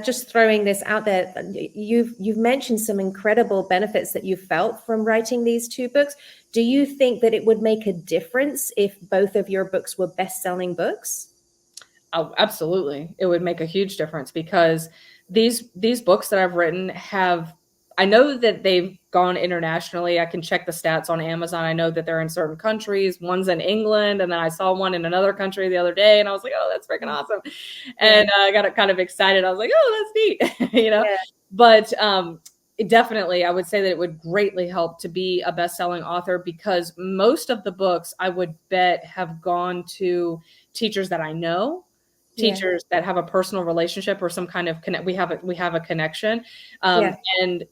just throwing this out there, you've mentioned some incredible benefits that you felt from writing these two books. Do you think that it would make a difference if both of your books were best-selling books? Oh, absolutely. It would make a huge difference because these books that I've written have, I know that they've gone internationally. I can check the stats on Amazon. I know that they're in certain countries. One's in England, and then I saw one in another country the other day, and I was like, oh, that's freaking awesome. And I got kind of excited. I was like, oh, that's neat, Yeah. But it definitely, I would say that it would greatly help to be a best-selling author because most of the books I would bet have gone to teachers that I know, teachers that have a personal relationship or some kind of connect. We have a connection. And,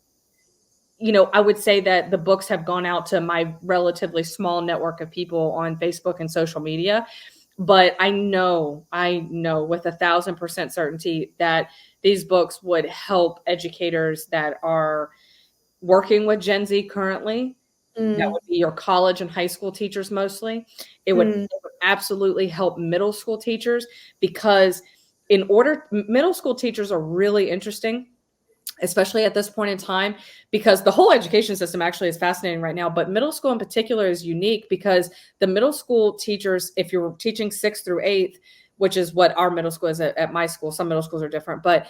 I would say that the books have gone out to my relatively small network of people on Facebook and social media. But I know with 1,000% certainty that these books would help educators that are working with Gen Z currently. That would be your college and high school teachers mostly. It would absolutely help middle school teachers because middle school teachers are really interesting, especially at this point in time, because the whole education system actually is fascinating right now. But middle school in particular is unique because the middle school teachers, if you're teaching 6th through 8th, which is what our middle school is at my school, some middle schools are different, but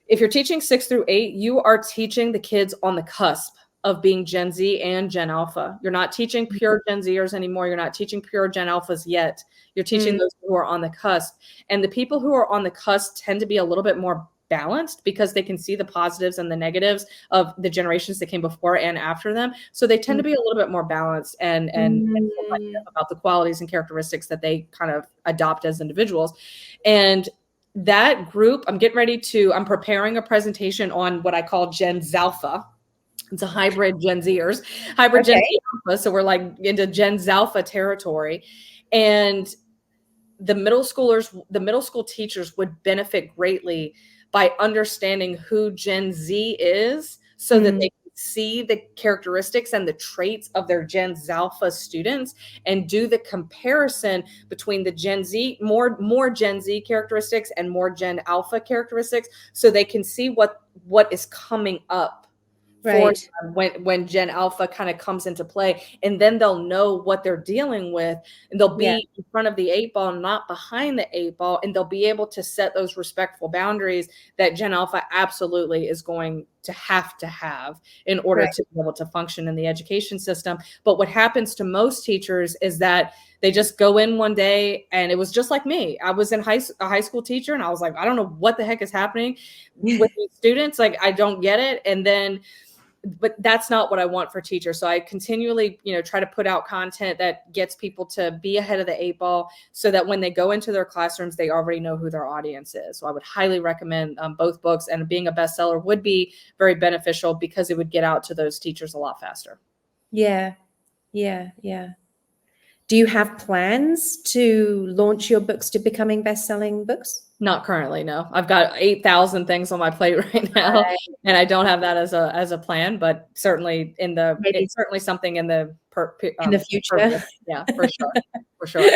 if you're teaching 6th through 8, you are teaching the kids on the cusp of being Gen Z and Gen Alpha. You're not teaching pure Gen Zers anymore. You're not teaching pure Gen Alphas yet. You're teaching those who are on the cusp. And the people who are on the cusp tend to be a little bit more balanced because they can see the positives and the negatives of the generations that came before and after them. So they tend to be a little bit more balanced and about the qualities and characteristics that they kind of adopt as individuals. And that group, I'm preparing a presentation on what I call Gen Zalpha. It's a hybrid Gen Zers, Gen Z Alpha. So we're like into Gen Zalpha territory. And the middle school teachers would benefit greatly by understanding who Gen Z is so that they can see the characteristics and the traits of their Gen Zalpha students and do the comparison between the Gen Z, more Gen Z characteristics and more Gen Alpha characteristics so they can see what is coming up. For when Gen Alpha kind of comes into play, and then they'll know what they're dealing with, and they'll be in front of the 8 ball, not behind the 8 ball, and they'll be able to set those respectful boundaries that Gen Alpha absolutely is going to have in order to be able to function in the education system. But what happens to most teachers is that they just go in one day, and it was just like me. I was in a high school teacher, and I was like, I don't know what the heck is happening with these students. Like, I don't get it. And then but that's not what I want for teachers. So I continually, try to put out content that gets people to be ahead of the 8 ball so that when they go into their classrooms, they already know who their audience is. So I would highly recommend both books, and being a bestseller would be very beneficial because it would get out to those teachers a lot faster. Yeah. Do you have plans to launch your books to becoming best-selling books? Not currently, no. I've got 8,000 things on my plate right now, and I don't have that as a plan. But certainly it's certainly something in the in the future. Yeah, for sure, for sure.